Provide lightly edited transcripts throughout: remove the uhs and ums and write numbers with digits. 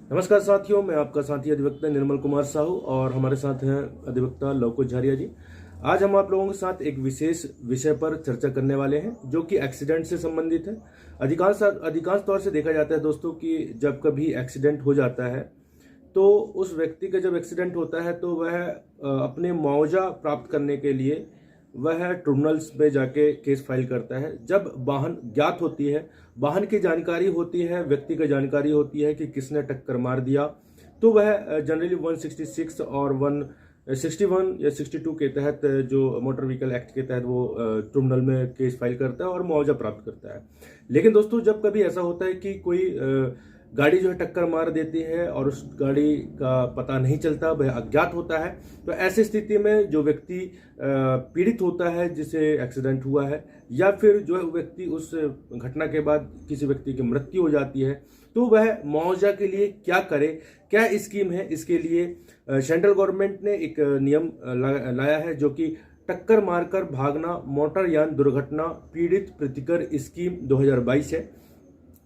नमस्कार साथियों, मैं आपका साथी अधिवक्ता निर्मल कुमार साहू और हमारे साथ हैं अधिवक्ता लवकुश झारिया जी। आज हम आप लोगों के साथ एक विशेष विषय पर चर्चा करने वाले हैं जो कि एक्सीडेंट से संबंधित है। अधिकांश तौर से देखा जाता है दोस्तों कि जब कभी एक्सीडेंट हो जाता है तो उस व्यक्ति का जब एक्सीडेंट होता है तो वह अपने मुआवजा प्राप्त करने के लिए वह ट्रिब्यूनल्स में जाके केस फाइल करता है। जब वाहन ज्ञात होती है, वाहन की जानकारी होती है, व्यक्ति की जानकारी होती है कि किसने टक्कर मार दिया, तो वह जनरली 166 और 161 या 62 के तहत जो मोटर व्हीकल एक्ट के तहत वो ट्रिब्यूनल में केस फाइल करता है और मुआवजा प्राप्त करता है। लेकिन दोस्तों जब कभी ऐसा होता है कि कोई गाड़ी जो है टक्कर मार देती है और उस गाड़ी का पता नहीं चलता, वह अज्ञात होता है, तो ऐसी स्थिति में जो व्यक्ति पीड़ित होता है जिसे एक्सीडेंट हुआ है या फिर जो व्यक्ति उस घटना के बाद किसी व्यक्ति की मृत्यु हो जाती है तो वह मुआवजा के लिए क्या करे, क्या स्कीम है। इसके लिए सेंट्रल गवर्नमेंट ने एक नियम लाया है जो कि टक्कर मारकर भागना मोटर यान दुर्घटना पीड़ित प्रतिकर स्कीम 2022 है।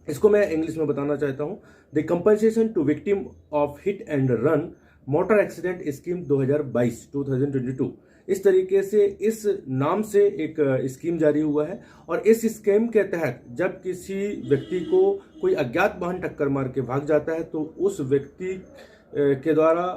इसको मैं इंग्लिश में बताना चाहता हूं, the compensation to victim of hit and run motor accident scheme 2022। इस तरीके से इस नाम से एक स्कीम जारी हुआ है और इस स्कीम के तहत जब किसी व्यक्ति को कोई अज्ञात वाहन टक्कर मार के भाग जाता है तो उस व्यक्ति के द्वारा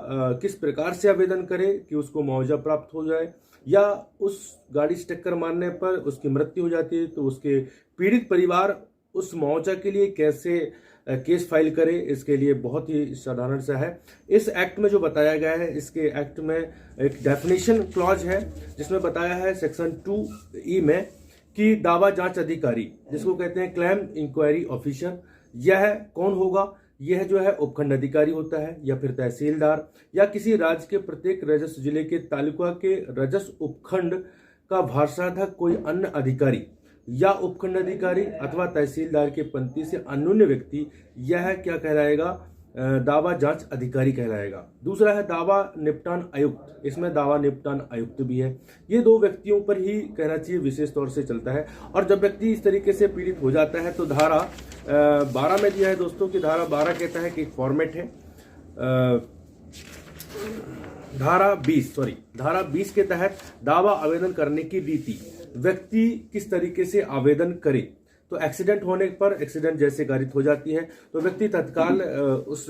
किस प्रकार से आवेदन करे कि उसको मुआवजा प्राप्त हो जाए, या उस गाड़ी से टक्कर मारने पर उसकी मृत्यु हो जाती है तो उसके पीड़ित परिवार उस मुआवजा के लिए कैसे केस फाइल करे। इसके लिए बहुत ही साधारण सा है। इस एक्ट में जो बताया गया है, इसके एक्ट में एक डेफिनेशन क्लॉज है जिसमें बताया है सेक्शन 2E में कि दावा जांच अधिकारी, जिसको कहते हैं क्लेम इंक्वायरी ऑफिसर, यह कौन होगा? यह जो है उपखंड अधिकारी होता है या फिर तहसीलदार या किसी राज्य के प्रत्येक रजस जिले के तालुका के रजस उपखंड का भारसाधक कोई अन्य अधिकारी या उपखंड अधिकारी अथवा तहसीलदार के पंक्ति से अन्य व्यक्ति, यह क्या कहलाएगा? दावा जांच अधिकारी कहलाएगा। दूसरा है दावा निपटान आयुक्त, इसमें दावा निपटान आयुक्त भी है। ये दो व्यक्तियों पर ही कहना चाहिए, विशेष तौर से चलता है। और जब व्यक्ति इस तरीके से पीड़ित हो जाता है तो धारा 12 में दिया है दोस्तों कि धारा 12 कहता है कि एक फॉर्मेट है। धारा 20 के तहत दावा आवेदन करने की रीति, व्यक्ति किस तरीके से आवेदन करे। तो एक्सीडेंट होने पर, एक्सीडेंट जैसे कारित हो जाती है तो व्यक्ति तत्काल उस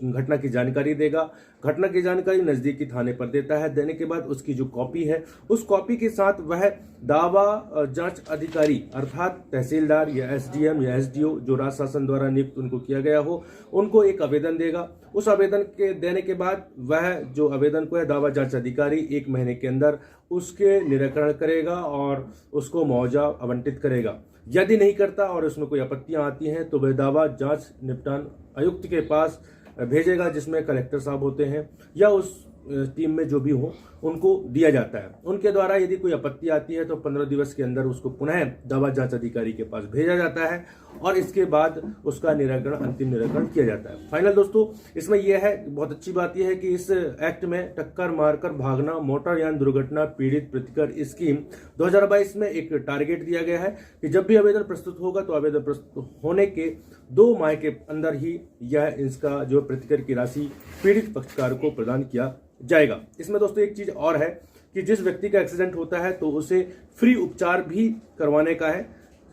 घटना की जानकारी देगा। घटना की जानकारी नजदीकी थाने पर देता है। देने के बाद उसकी जो कॉपी है, उस कॉपी के साथ वह दावा जांच अधिकारी अर्थात तहसीलदार या एसडीएम या एसडीओ जो राज्य शासन द्वारा नियुक्त उनको किया गया हो, उनको एक आवेदन देगा। उस आवेदन के देने के बाद वह जो आवेदन को है दावा जांच अधिकारी 1 महीने के अंदर उसके निराकरण करेगा और उसको मुआवजा आवंटित करेगा। यदि नहीं करता और उसमें कोई आपत्तियां आती हैं तो वह दावा जांच निपटान आयुक्त के पास भेजेगा, जिसमें कलेक्टर साहब होते हैं या उस टीम में जो भी हो उनको दिया जाता है। उनके द्वारा यदि कोई आपत्ति आती है तो 15 दिवस के अंदर उसको पुनः दावा जांच अधिकारी के पास भेजा जाता है और इसके बाद उसका निराकरण, अंतिम निराकरण किया जाता है। फाइनल दोस्तों इसमें यह है, बहुत अच्छी बात यह है कि इस एक्ट में टक्कर मारकर भागना मोटर यान दुर्घटना पीड़ित प्रतिकर स्कीम 2022 में एक टारगेट दिया गया है कि जब भी आवेदन प्रस्तुत होगा तो आवेदन प्रस्तुत होने के 2 माह के अंदर ही यह इसका जो प्रतिकर की राशि पीड़ित पक्षकार को प्रदान किया जाएगा। इसमें दोस्तों एक चीज और है कि जिस व्यक्ति का एक्सीडेंट होता है तो उसे फ्री उपचार भी करवाने का है।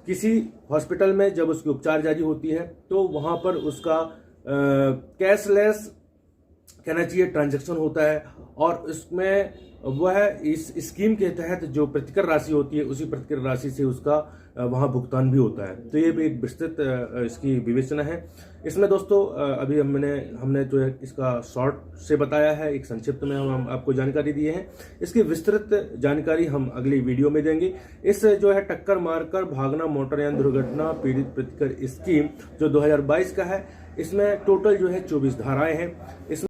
किसी हॉस्पिटल में जब उसकी उपचार जारी होती है तो वहां पर उसका कैशलेस कहना चाहिए ट्रांजैक्शन होता है और इसमें वह इस स्कीम के तहत जो प्रतिकर राशि होती है उसी प्रतिकर राशि से उसका वहां भुगतान भी होता है। तो ये भी एक विस्तृत इसकी विवेचना है। इसमें दोस्तों अभी हमने जो है इसका शॉर्ट से बताया है, एक संक्षिप्त में हम आपको जानकारी दिए हैं। इसकी विस्तृत जानकारी हम अगली वीडियो में देंगे। इस जो है टक्कर मारकर भागना मोटरयान दुर्घटना पीड़ित प्रतिकर स्कीम जो 2022 का है, इसमें टोटल जो है 24 धाराएं हैं।